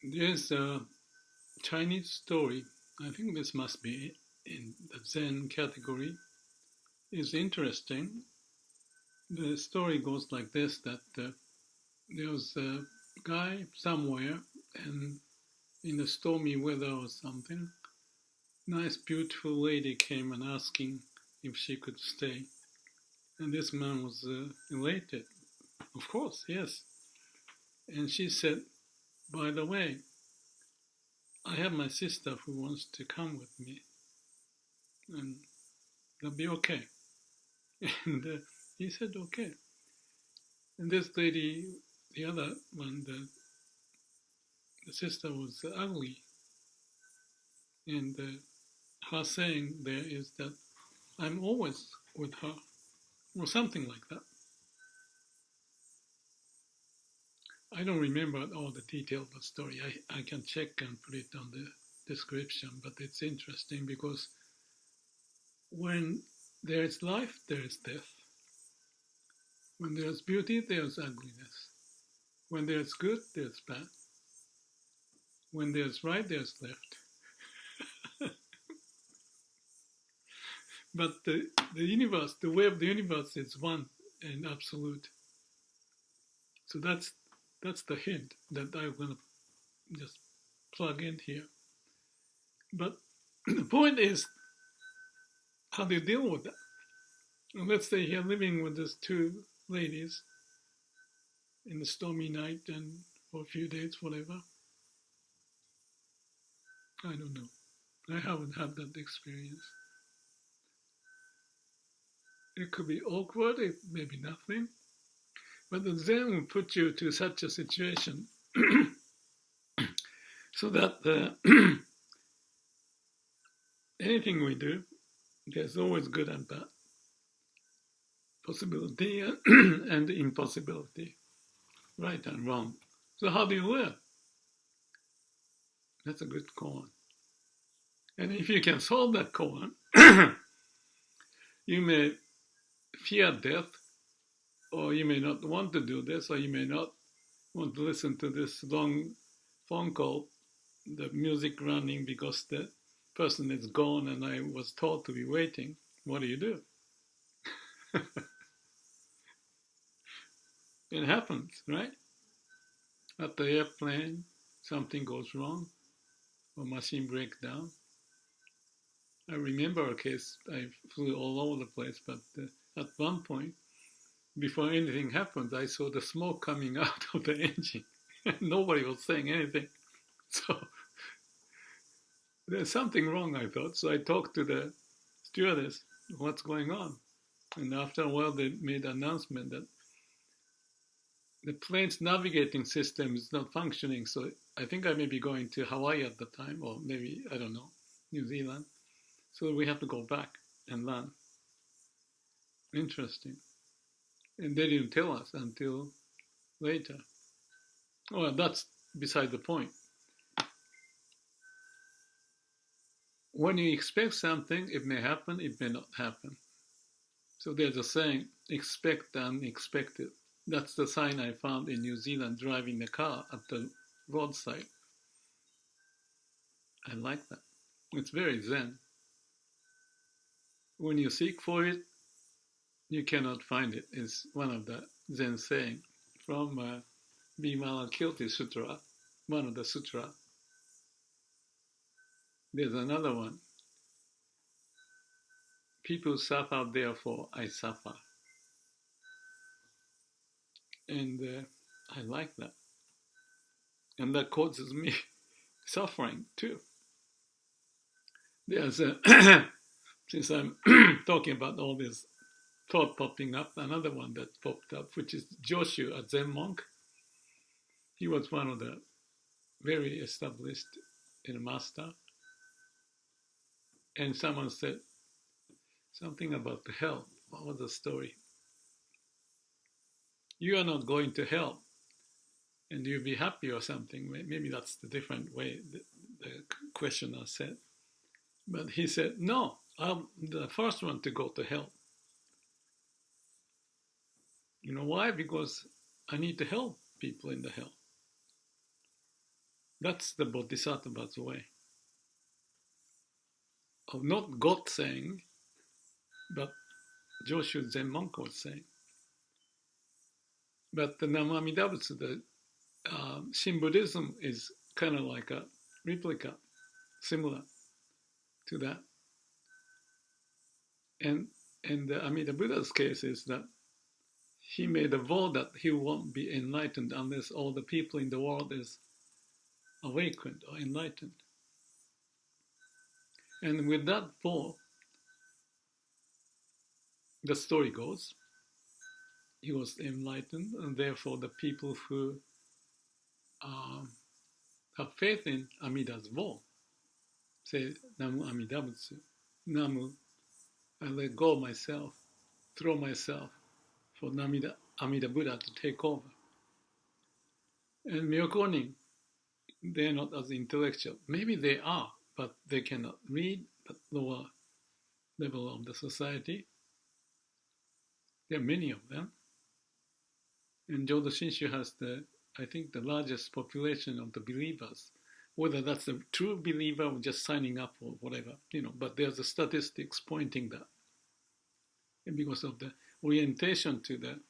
There's a Chinese story. I think this must be in the Zen category. It's interesting. The story goes like this: that there was a guy somewhere, and in the stormy weather or something, nice, beautiful lady came and asking if she could stay, and this man was elated. Of course, yes. And she said, "By the way, I have my sister who wants to come with me, and that'll be okay." And he said, "Okay." And this lady, the other one, the sister was ugly, and her saying there is that I'm always with her, or something like that. I don't remember all the detail of the story. I can check and put it on the description, but it's interesting because when there is life, there is death. When there is beauty, there is ugliness. When there is good, there is bad. When there is right, there is left. But the universe, the way of the universe is one and absolute. So that's the hint that I'm going to just plug in here. But the point is, how do you deal with that? And let's say you're living with these two ladies in a stormy night and for a few days, whatever. I don't know. I haven't had that experience. It could be awkward, it may be nothing. But the Zen will put you to such a situation so that anything we do, there's always good and bad, possibility and impossibility, right and wrong. So how do you live? That's a good koan. And if you can solve that koan, you may fear death, or you may not want to do this, or you may not want to listen to this long phone call, the music running because the person is gone and I was told to be waiting. What do? It happens, right? At the airplane, something goes wrong, or machine breaks down. I remember a case, I flew all over the place, but at one point, before anything happened, I saw the smoke coming out of the engine. Nobody was saying anything. So there's something wrong, I thought. So I talked to the stewardess, what's going on? And after a while, they made an announcement that the plane's navigating system is not functioning. So I think I may be going to Hawaii at the time, or maybe, I don't know, New Zealand. So we have to go back and land. Interesting. And they didn't tell us until later. Well, that's beside the point. When you expect something, it may happen, it may not happen. So there's a saying, expect the unexpected. That's the sign I found in New Zealand driving the car at the roadside. I like that. It's very Zen. When you seek for it, you cannot find it. It's one of the Zen saying from Vimalakirti sutra, one of the sutra. There's another one. People suffer, therefore I suffer. And I like that. And that causes me suffering too. There's since I'm talking about all this thought popping up, another one that popped up, which is Joshu, a Zen monk. He was one of the very established master. And someone said something about the hell. What was the story? You are not going to hell, and you'll be happy or something. Maybe that's the different way the questioner said. But he said, no, I'm the first one to go to hell. You know why? Because I need to help people in the hell. That's the Bodhisattva's way of not God saying, but Joshu Zen Monk was saying. But the Namuamidabutsu, the Shin Buddhism is kind of like a replica, similar to that. And the Amida Buddha's case is that he made a vow that he won't be enlightened unless all the people in the world is awakened or enlightened. And with that vow, the story goes, he was enlightened, and therefore the people who have faith in Amida's vow say Namuamidabutsu. Namu, I let go of myself, throw myself for Amida Buddha to take over. And Myokonin, they're not as intellectual. Maybe they are, but they cannot read at lower level of the society. There are many of them. And Jodo Shinshu has I think the largest population of the believers, whether that's a true believer or just signing up or whatever, but there's a statistics pointing that. And because of the orientation to the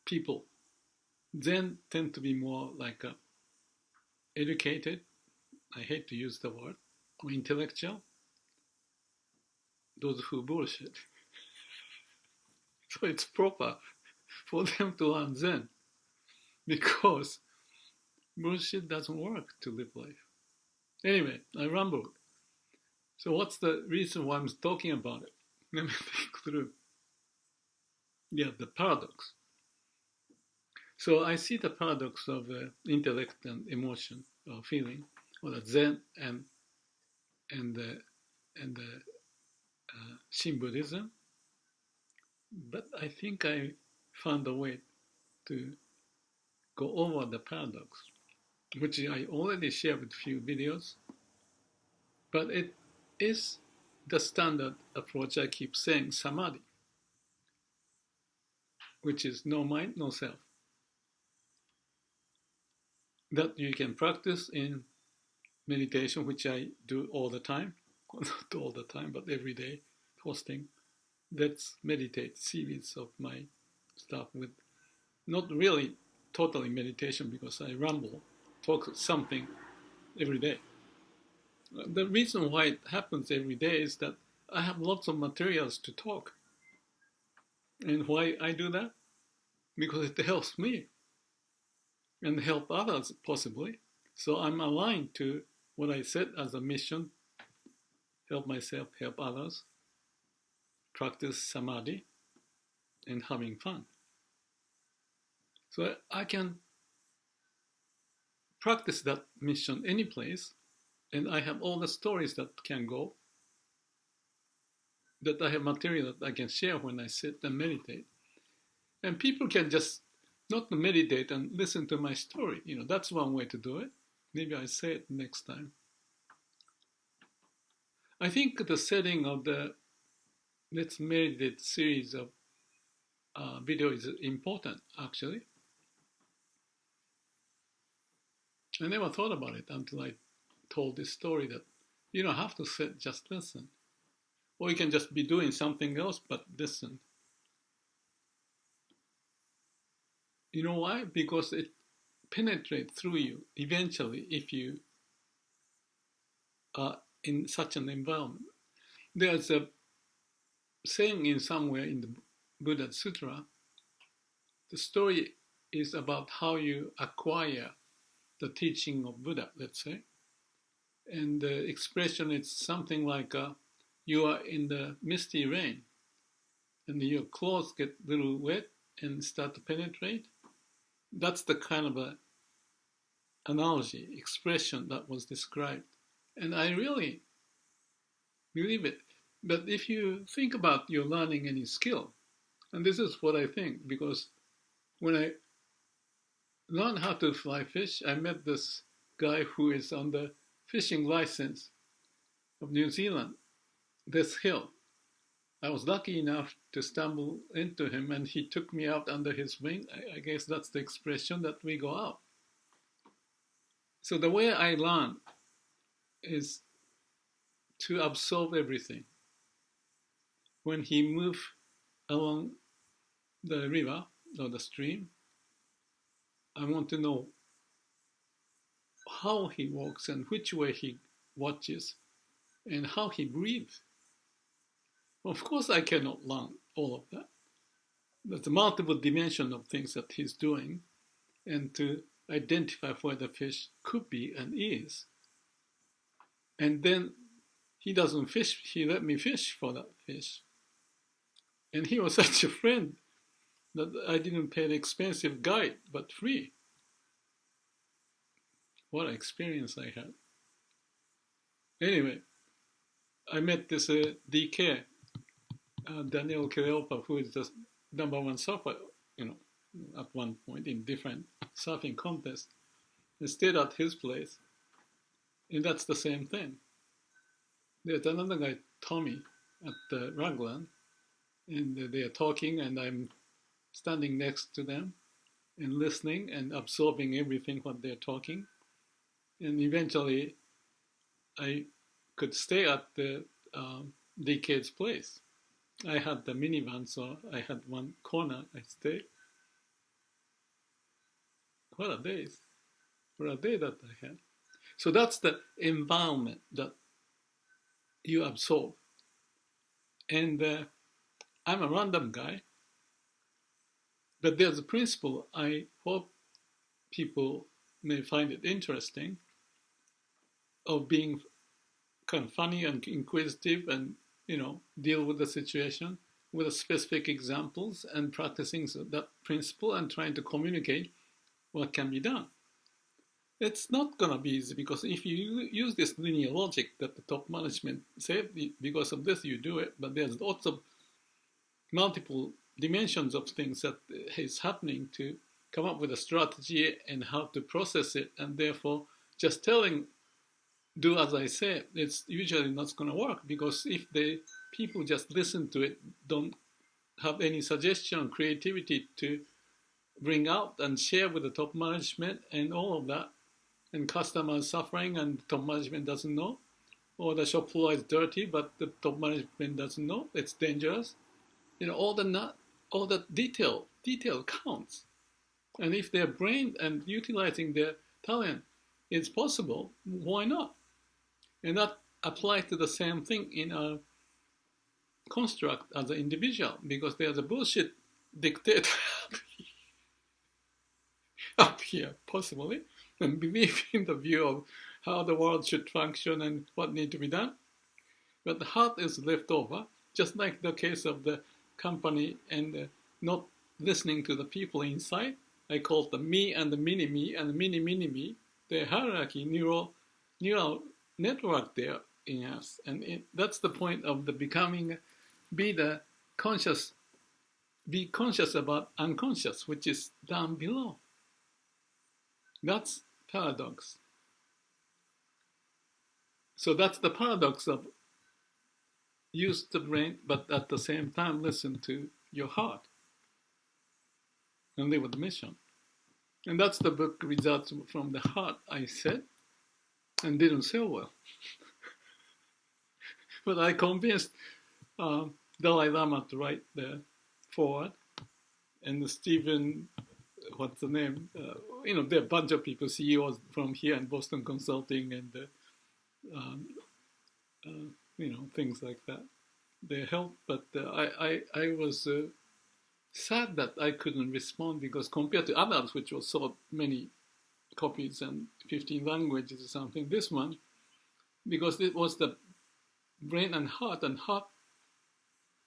people, Zen tend to be more like educated, I hate to use the word, or intellectual, those who bullshit. So it's proper for them to learn Zen, because bullshit doesn't work to live life. Anyway, I rambled. So what's the reason why I'm talking about it? Let me think through. Yeah, the paradox. So I see the paradox of intellect and emotion or feeling, or the Zen and the Shin Buddhism. But I think I found a way to go over the paradox, which I already shared with a few videos. But it is the standard approach I keep saying, Samadhi, which is no mind, no self. That you can practice in meditation, which I do all the time. Not all the time, but every day, hosting. Let's meditate series of my stuff with not really totally meditation, because I ramble, talk something every day. The reason why it happens every day is that I have lots of materials to talk. And why I do that? Because it helps me and help others possibly. So I'm aligned to what I said as a mission: help myself, help others, practice Samadhi, and having fun. So I can practice that mission any place, and I have all the stories that can go, that I have material that I can share when I sit and meditate. And people can just not meditate and listen to my story. That's one way to do it. Maybe I say it next time. I think the setting of the Let's Meditate series of video is important, actually. I never thought about it until I told this story, that you don't have to sit, just listen. Or you can just be doing something else, but listen. You know why? Because it penetrates through you eventually if you are in such an environment. There's a saying in somewhere in the Buddha Sutra, the story is about how you acquire the teaching of Buddha, let's say. And the expression is something like you are in the misty rain and your clothes get a little wet and start to penetrate. That's the kind of a analogy, expression that was described. And I really believe it. But if you think about your learning any skill, and this is what I think, because when I learned how to fly fish, I met this guy who is on the fishing license of New Zealand, this hill. I was lucky enough to stumble into him, and he took me out under his wing. I guess that's the expression that we go out. So the way I learn is to absorb everything. When he moves along the river or the stream, I want to know how he walks and which way he watches and how he breathes. Of course, I cannot learn all of that. There's a multiple dimension of things that he's doing, and to identify where the fish could be and is. And then he doesn't fish, he let me fish for that fish. And he was such a friend that I didn't pay an expensive guide, but free. What an experience I had. Anyway, I met this DK, Daniel Cleopa, who is the #1 surfer, at one point in different surfing contests. I stayed at his place, and that's the same thing. There's another guy, Tommy, at the Raglan, and they are talking, and I'm standing next to them and listening and absorbing everything what they're talking. And eventually, I could stay at the DK's place. I had the minivan, so I had one corner I stayed. What a day that I had. So that's the environment that you absorb. And I'm a random guy, but there's a principle I hope people may find it interesting, of being kind of funny and inquisitive and, deal with the situation with specific examples and practicing that principle and trying to communicate what can be done. It's not going to be easy, because if you use this linear logic that the top management said, because of this you do it, but there's lots of multiple dimensions of things that is happening to come up with a strategy and how to process it, and therefore just telling, do as I say, it's usually not going to work, because if the people just listen to it, don't have any suggestion, creativity to bring out and share with the top management and all of that, and customers suffering and the top management doesn't know, or the shop floor is dirty but the top management doesn't know, it's dangerous. All the detail counts. And if their brain and utilizing their talent is possible, why not? And that applies to the same thing in a construct as an individual, because there's a bullshit dictator up here, possibly, and believe in the view of how the world should function and what needs to be done. But the heart is left over, just like the case of the company and not listening to the people inside. I call it the me and the mini-me and the mini-mini-me, the hierarchy, neural network there in us. And that's the point of the becoming, be conscious about unconscious, which is down below. That's paradox. So that's the paradox of use the brain, but at the same time listen to your heart and live with the mission. And that's the book Results from the Heart, I said, and didn't sell well. But I convinced Dalai Lama to write the foreword, and Stephen, what's the name? There are a bunch of people, CEOs from here and Boston Consulting, and things like that. They helped, but I was sad that I couldn't respond, because compared to others, which was so many copies and 15 languages or something, this one, because it was the brain and heart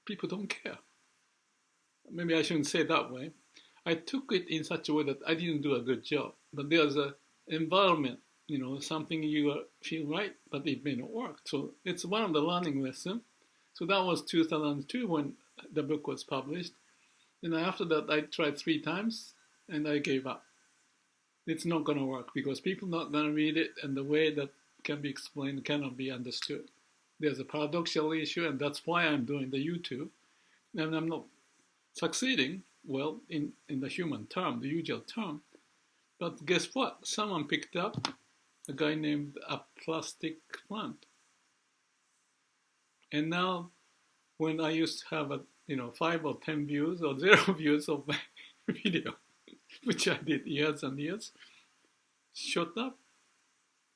people don't care. Maybe I shouldn't say it that way. I took it in such a way that I didn't do a good job, but there's an environment, something you feel right, but it may not work. So it's one of the learning lessons. So that was 2002 when the book was published. And after that, I tried 3 times and I gave up. It's not going to work, because people are not going to read it, and the way that can be explained cannot be understood. There's a paradoxical issue, and that's why I'm doing the YouTube. And I'm not succeeding well in the human term, the usual term. But guess what? Someone picked up a guy named a plastic plant. And now, when I used to have 5 or 10 views or 0 views of my video, which I did years and years, shot up,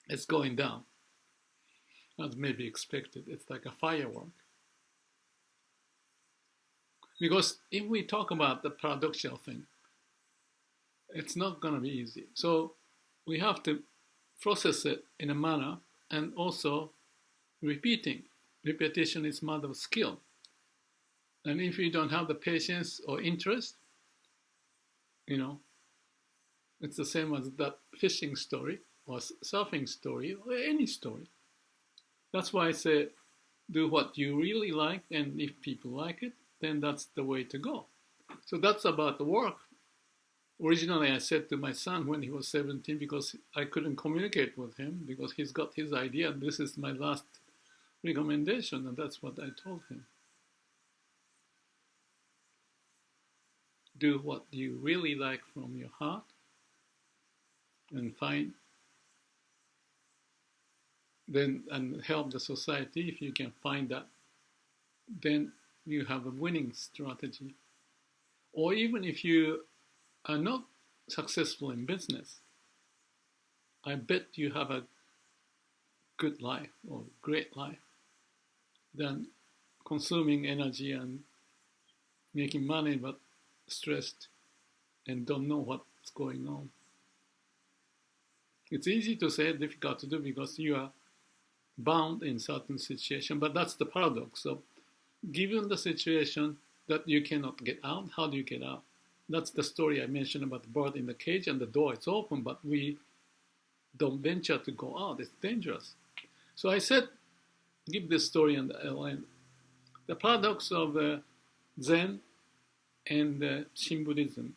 it's going down, as may be expected. It's like a firework. Because if we talk about the paradoxical thing, it's not going to be easy. So we have to process it in a manner, and also repeating. Repetition is mother of skill. And if you don't have the patience or interest, it's the same as that fishing story or surfing story or any story. That's why I say, do what you really like, and if people like it, then that's the way to go. So that's about the work. Originally, I said to my son when he was 17, because I couldn't communicate with him, because he's got his idea, and this is my last recommendation, and that's what I told him. Do what you really like from your heart, and and help the society. If you can find that, then you have a winning strategy. Or even if you are not successful in business, I bet you have a good life or great life than consuming energy and making money but stressed and don't know what's going on. It's easy to say, difficult to do, because you are bound in certain situation, but that's the paradox. So given the situation that you cannot get out, how do you get out? That's the story I mentioned about the bird in the cage, and the door is open, but we don't venture to go out. It's dangerous. So I said, give this story and the paradox of Zen and Shin Buddhism,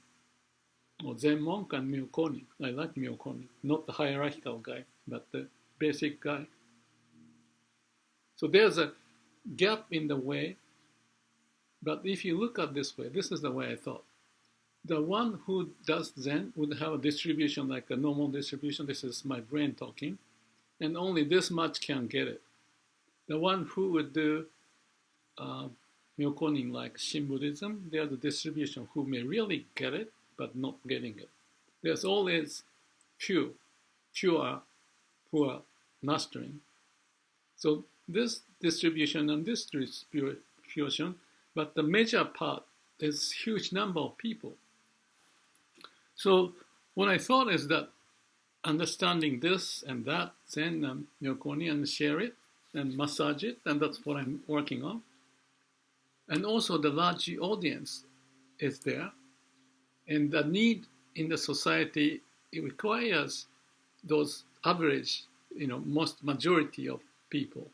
or Zen Monk and Namuamidabutsu. I like Namuamidabutsu, not the hierarchical guy, but the basic guy. So there's a gap in the way, but if you look at this way, this is the way I thought. The one who does Zen would have a distribution like a normal distribution. This is my brain talking, and only this much can get it. The one who would do Namuamidabutsu like Shin Buddhism, there's a distribution who may really get it, but not getting it. There's always few who are mastering. So this distribution and this distribution, but the major part is huge number of people. So what I thought is that understanding this and that, Zen and Namuamidabutsu, and share it and massage it, and that's what I'm working on. And also the large audience is there, and the need in the society, it requires those average, most majority of people,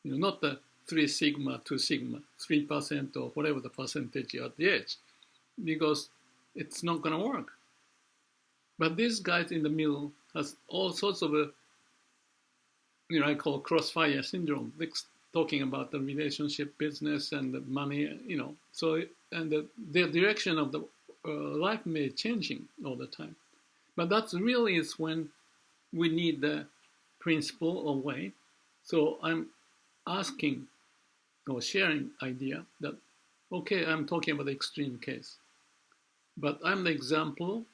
not the 3 sigma, 2 sigma, 3% or whatever the percentage at the edge, because it's not going to work. But these guys in the middle has all sorts of I call crossfire syndrome, talking about the relationship, business, and the money, So, and the direction of the life may be changing all the time. But that's really is when we need the principle or way. So I'm asking or sharing idea that, okay, I'm talking about the extreme case, but I'm the example,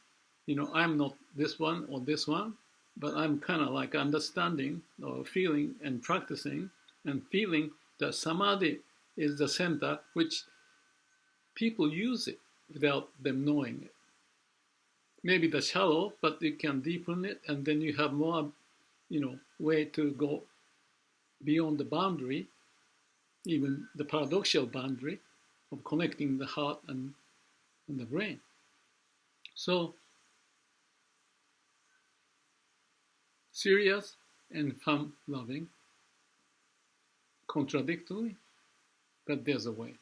I'm not this one or this one, but I'm kind of like understanding or feeling and practicing and feeling that Samadhi is the center, which people use it without them knowing it. Maybe the shallow, but you can deepen it, and then you have more, way to go beyond the boundary, even the paradoxical boundary of connecting the heart and the brain. So, serious and fun-loving, contradictory, but there's a way.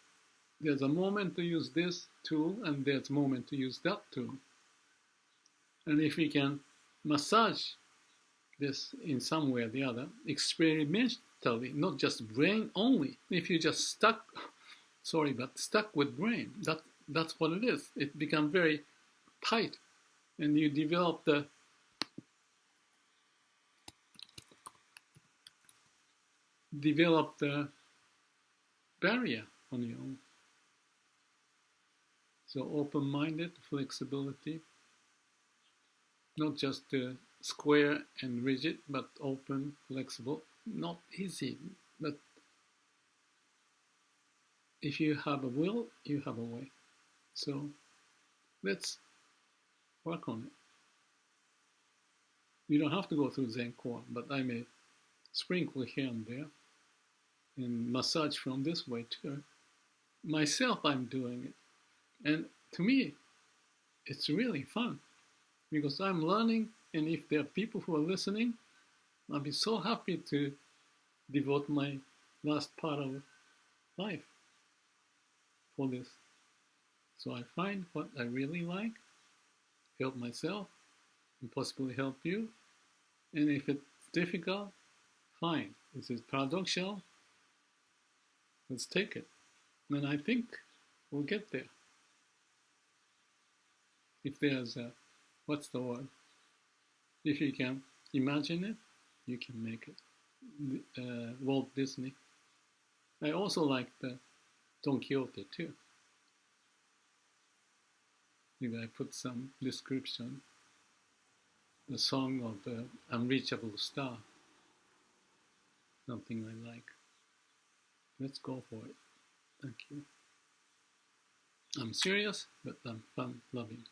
There's a moment to use this tool, and there's a moment to use that tool. And if we can massage this in some way or the other, experimentally, not just brain only. If you just stuck with brain, that's what it is. It becomes very tight, and you develop the develop the barrier on your own. So open-minded, flexibility, not just square and rigid, but open, flexible. Not easy, but if you have a will, you have a way. So let's work on it. You don't have to go through Zen Koan, but I may sprinkle here and there and massage from this way too. Myself, I'm doing it. And to me, it's really fun because I'm learning, and if there are people who are listening, I'll be so happy to devote my last part of life for this. So I find what I really like, help myself, and possibly help you. And if it's difficult, fine. This is paradoxical. Let's take it. And I think we'll get there. If there's a, what's the word? If you can imagine it, you can make it. Walt Disney. I also like the Don Quixote too. Maybe I put some description. The song of the unreachable star. Something I like. Let's go for it. Thank you. I'm serious, but I'm fun loving.